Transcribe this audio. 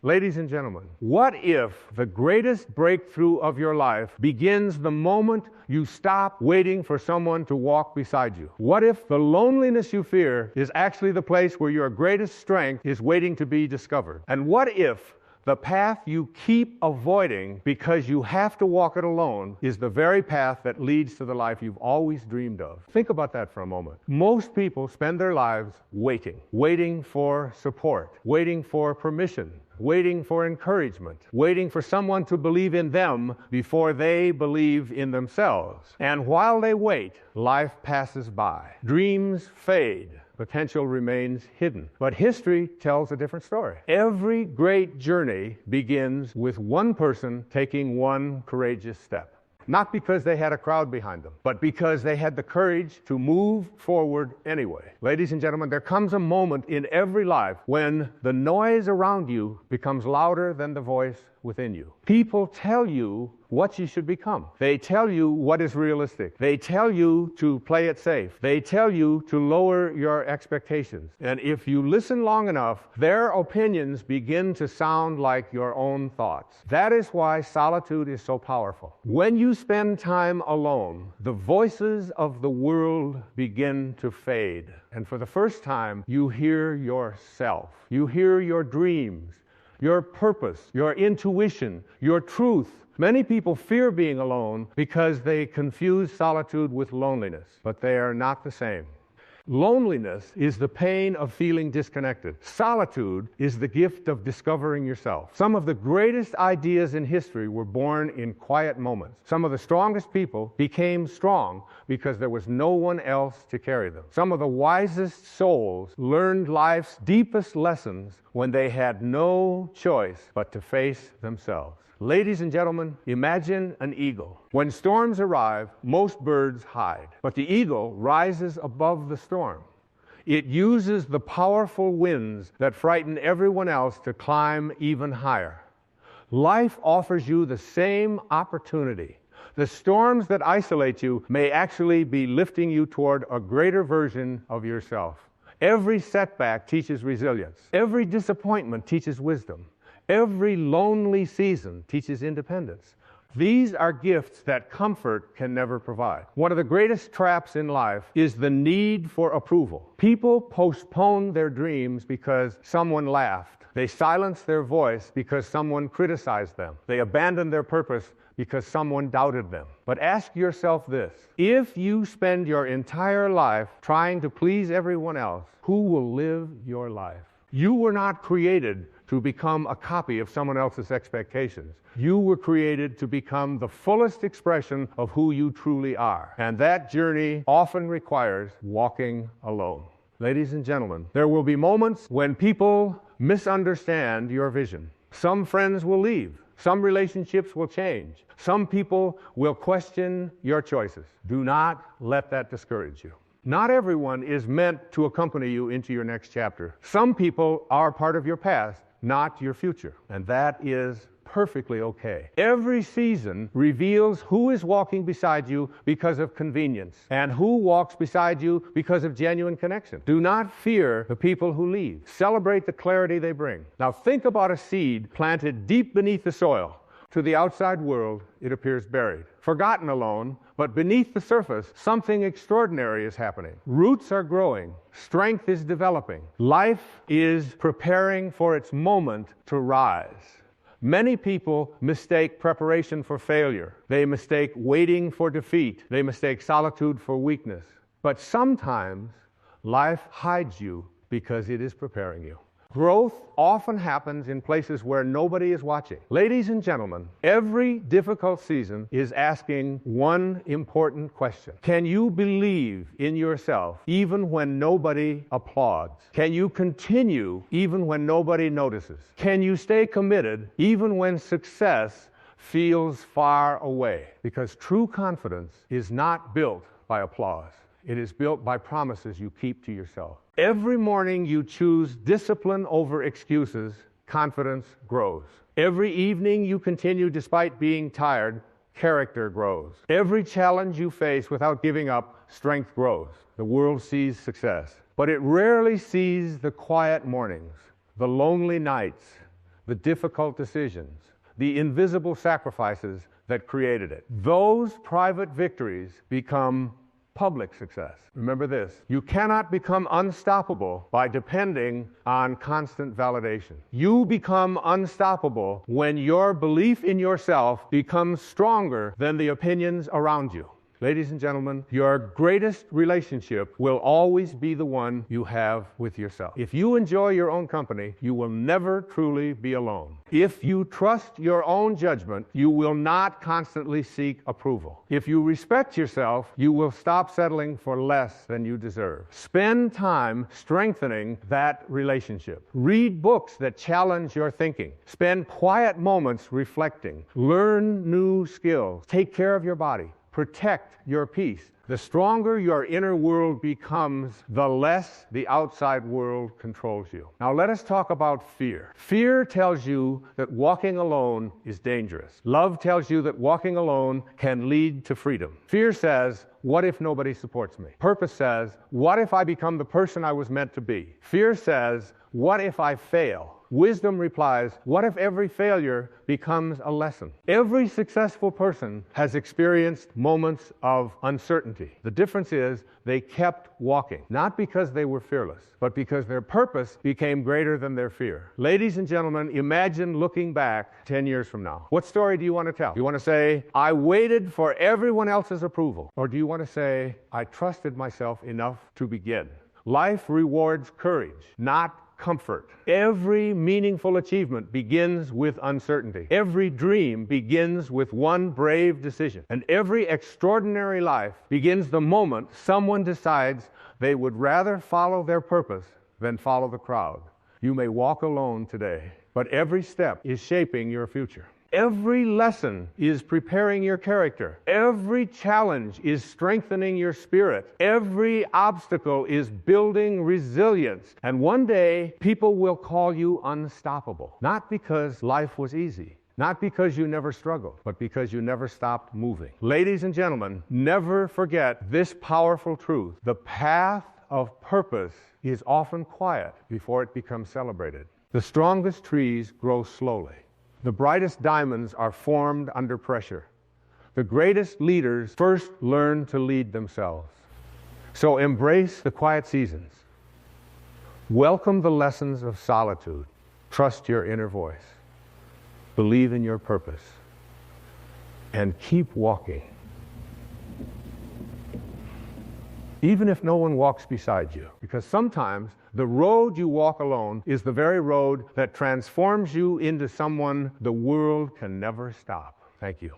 Ladies and gentlemen, what if the greatest breakthrough of your life begins the moment you stop waiting for someone to walk beside you? What if the loneliness you fear is actually the place where your greatest strength is waiting to be discovered? And what if the path you keep avoiding because you have to walk it alone is the very path that leads to the life you've always dreamed of? Think about that for a moment. Most people spend their lives waiting for support, waiting for permission, waiting for encouragement, waiting for someone to believe in them before they believe in themselves. And while they wait, life passes by. Dreams fade. Potential remains hidden. But history tells a different story. Every great journey begins with one person taking one courageous step. Not because they had a crowd behind them, but because they had the courage to move forward anyway. Ladies and gentlemen, there comes a moment in every life when the noise around you becomes louder than the voice within you. People tell you what you should become. They tell you what is realistic. They tell you to play it safe. They tell you to lower your expectations. And if you listen long enough, their opinions begin to sound like your own thoughts. That is why solitude is so powerful. When you spend time alone, the voices of the world begin to fade. And for the first time, you hear yourself. You hear your dreams, your purpose, your intuition, your truth. Many people fear being alone because they confuse solitude with loneliness, but they are not the same. Loneliness is the pain of feeling disconnected. Solitude is the gift of discovering yourself. Some of the greatest ideas in history were born in quiet moments. Some of the strongest people became strong because there was no one else to carry them. Some of the wisest souls learned life's deepest lessons when they had no choice but to face themselves. Ladies and gentlemen, imagine an eagle. When storms arrive, most birds hide, but the eagle rises above the storm. It uses the powerful winds that frighten everyone else to climb even higher. Life offers you the same opportunity. The storms that isolate you may actually be lifting you toward a greater version of yourself. Every setback teaches resilience. Every disappointment teaches wisdom. Every lonely season teaches independence. These are gifts that comfort can never provide. One of the greatest traps in life is the need for approval. People postpone their dreams because someone laughed. They silence their voice because someone criticized them. They abandon their purpose because someone doubted them. But ask yourself this: if you spend your entire life trying to please everyone else, who will live your life? You were not created to become a copy of someone else's expectations. You were created to become the fullest expression of who you truly are. And that journey often requires walking alone. Ladies and gentlemen, there will be moments when people misunderstand your vision. Some friends will leave. Some relationships will change. Some people will question your choices. Do not let that discourage you. Not everyone is meant to accompany you into your next chapter. Some people are part of your past, not your future. And that is perfectly okay. Every season reveals who is walking beside you because of convenience and who walks beside you because of genuine connection. Do not fear the people who leave. Celebrate the clarity they bring. Now think about a seed planted deep beneath the soil. To the outside world, it appears buried, forgotten alone, but beneath the surface, something extraordinary is happening. Roots are growing. Strength is developing. Life is preparing for its moment to rise. Many people mistake preparation for failure. They mistake waiting for defeat. They mistake solitude for weakness. But sometimes life hides you because it is preparing you. Growth often happens in places where nobody is watching. Ladies and gentlemen, every difficult season is asking one important question. Can you believe in yourself even when nobody applauds? Can you continue even when nobody notices? Can you stay committed even when success feels far away? Because true confidence is not built by applause. It is built by promises you keep to yourself. Every morning you choose discipline over excuses, confidence grows. Every evening you continue despite being tired, character grows. Every challenge you face without giving up, strength grows. The world sees success, but it rarely sees the quiet mornings, the lonely nights, the difficult decisions, the invisible sacrifices that created it. Those private victories become public success. Remember this, you cannot become unstoppable by depending on constant validation. You become unstoppable when your belief in yourself becomes stronger than the opinions around you. Ladies and gentlemen, your greatest relationship will always be the one you have with yourself. If you enjoy your own company, you will never truly be alone. If you trust your own judgment, you will not constantly seek approval. If you respect yourself, you will stop settling for less than you deserve. Spend time strengthening that relationship. Read books that challenge your thinking. Spend quiet moments reflecting. Learn new skills. Take care of your body. Protect your peace. The stronger your inner world becomes, the less the outside world controls you. Now let us talk about fear. Fear tells you that walking alone is dangerous. Love tells you that walking alone can lead to freedom. Fear says, what if nobody supports me? Purpose says, what if I become the person I was meant to be? Fear says, what if I fail? Wisdom replies, what if every failure becomes a lesson? Every successful person has experienced moments of uncertainty. The difference is they kept walking, not because they were fearless, but because their purpose became greater than their fear. Ladies and gentlemen, imagine looking back 10 years from now. What story do you want to tell? Do you want to say, I waited for everyone else's approval? Or do you want to say, I trusted myself enough to begin? Life rewards courage, not comfort. Every meaningful achievement begins with uncertainty. Every dream begins with one brave decision. And every extraordinary life begins the moment someone decides they would rather follow their purpose than follow the crowd. You may walk alone today, but every step is shaping your future. Every lesson is preparing your character. Every challenge is strengthening your spirit. Every obstacle is building resilience. And one day, people will call you unstoppable. Not because life was easy, not because you never struggled, but because you never stopped moving. Ladies and gentlemen, never forget this powerful truth. The path of purpose is often quiet before it becomes celebrated. The strongest trees grow slowly. The brightest diamonds are formed under pressure. The greatest leaders first learn to lead themselves. So embrace the quiet seasons. Welcome the lessons of solitude. Trust your inner voice. Believe in your purpose. And keep walking. Even if no one walks beside you. Because sometimes the road you walk alone is the very road that transforms you into someone the world can never stop. Thank you.